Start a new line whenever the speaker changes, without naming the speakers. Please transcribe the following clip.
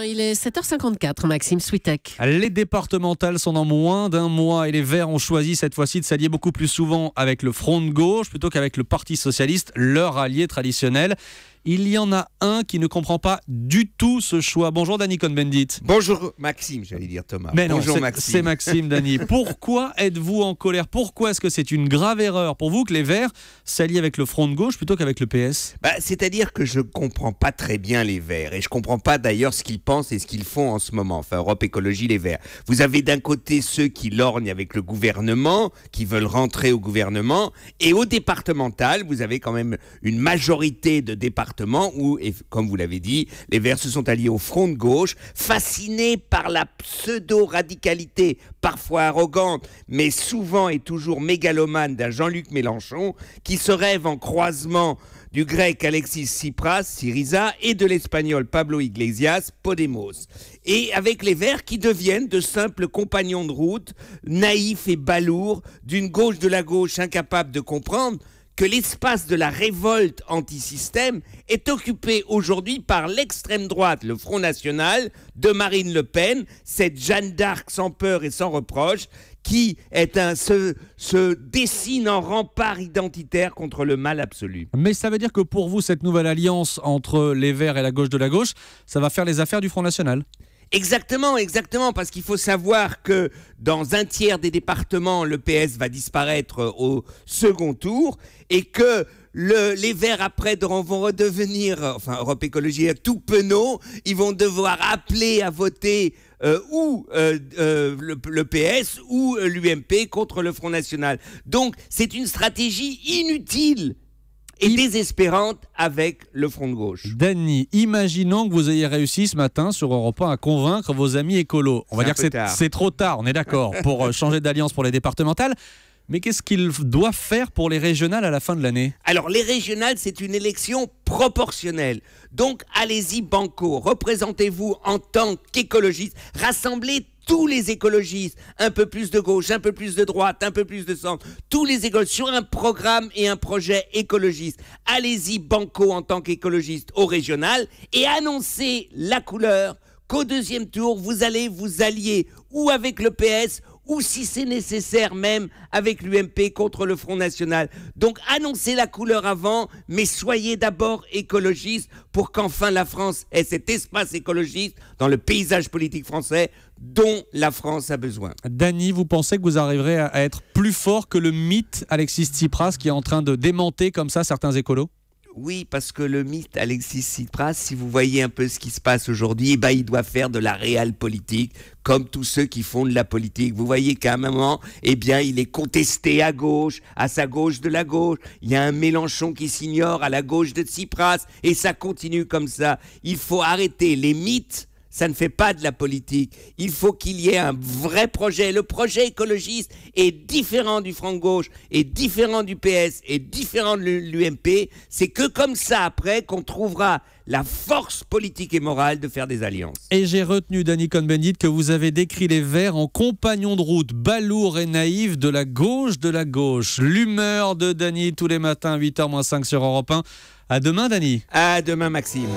il est 7h54, Maxime Switek.
Les départementales sont dans moins d'un mois et les Verts ont choisi cette fois-ci de s'allier beaucoup plus souvent avec le Front de gauche plutôt qu'avec le Parti socialiste, leur allié traditionnel. Il y en a un qui ne comprend pas du tout ce choix. Bonjour Danny Cohn-Bendit.
Bonjour Maxime, j'allais dire Thomas.
Mais non,
bonjour
c'est Maxime, Danny. Pourquoi êtes-vous en colère? Pourquoi est-ce que c'est une grave erreur pour vous que les Verts s'allient avec le Front de gauche plutôt qu'avec le PS?
C'est-à-dire que je ne comprends pas très bien les Verts et je ne comprends pas d'ailleurs ce qu'ils pensent et ce qu'ils font en ce moment. Enfin, Europe Écologie, les Verts. Vous avez d'un côté ceux qui lorgnent avec le gouvernement, qui veulent rentrer au gouvernement, et au départemental, vous avez quand même une majorité de départements où, et comme vous l'avez dit, les Verts se sont alliés au Front de gauche, fascinés par la pseudo-radicalité, parfois arrogante, mais souvent et toujours mégalomane d'un Jean-Luc Mélenchon, qui se rêve en croisement du grec Alexis Tsipras, Syriza, et de l'espagnol Pablo Iglesias, Podemos. Et avec les Verts qui deviennent de simples compagnons de route, naïfs et balourds, d'une gauche de la gauche incapable de comprendre que l'espace de la révolte anti-système est occupé aujourd'hui par l'extrême droite, le Front National de Marine Le Pen, cette Jeanne d'Arc sans peur et sans reproche, qui se dessine en rempart identitaire contre le mal absolu.
Mais ça veut dire que pour vous, cette nouvelle alliance entre les Verts et la gauche, ça va faire les affaires du Front National?
Exactement, parce qu'il faut savoir que dans un tiers des départements, le PS va disparaître au second tour et que les Verts après vont redevenir, enfin Europe Écologie tout penaud, ils vont devoir appeler à voter le PS ou l'UMP contre le Front National. Donc c'est une stratégie inutile et désespérante avec le Front de gauche.
Danny, imaginons que vous ayez réussi ce matin sur Europe 1 à convaincre vos amis écolos. On va dire que c'est trop tard, on est d'accord, pour changer d'alliance pour les départementales. Mais qu'est-ce qu'ils doivent faire pour les régionales à la fin de l'année?
Alors, les régionales, c'est une élection proportionnelle. Donc, allez-y banco, représentez-vous en tant qu'écologiste, rassemblez tous les écologistes, un peu plus de gauche, un peu plus de droite, un peu plus de centre, tous les écologistes sur un programme et un projet écologiste. Allez-y banco en tant qu'écologiste au régional et annoncez la couleur qu'au deuxième tour, vous allez vous allier ou avec le PS ou si c'est nécessaire même avec l'UMP contre le Front National. Donc annoncez la couleur avant, mais soyez d'abord écologistes pour qu'enfin la France ait cet espace écologiste dans le paysage politique français dont la France a besoin.
Danny, vous pensez que vous arriverez à être plus fort que le mythe Alexis Tsipras qui est en train de démonter comme ça certains écolos?
Oui, parce que le mythe Alexis Tsipras, si vous voyez un peu ce qui se passe aujourd'hui, il doit faire de la réelle politique, comme tous ceux qui font de la politique. Vous voyez qu'à un moment, il est contesté à gauche, à sa gauche de la gauche. Il y a un Mélenchon qui s'ignore à la gauche de Tsipras, et ça continue comme ça. Il faut arrêter les mythes. Ça ne fait pas de la politique. Il faut qu'il y ait un vrai projet. Le projet écologiste est différent du Front de gauche, est différent du PS, est différent de l'UMP. C'est que comme ça, après, qu'on trouvera la force politique et morale de faire des alliances.
Et j'ai retenu, Danny Cohn-Bendit, que vous avez décrit les Verts en compagnons de route, balourds et naïfs de la gauche. L'humeur de Danny tous les matins, 8h-5 sur Europe 1. À demain, Danny.
À demain, Maxime.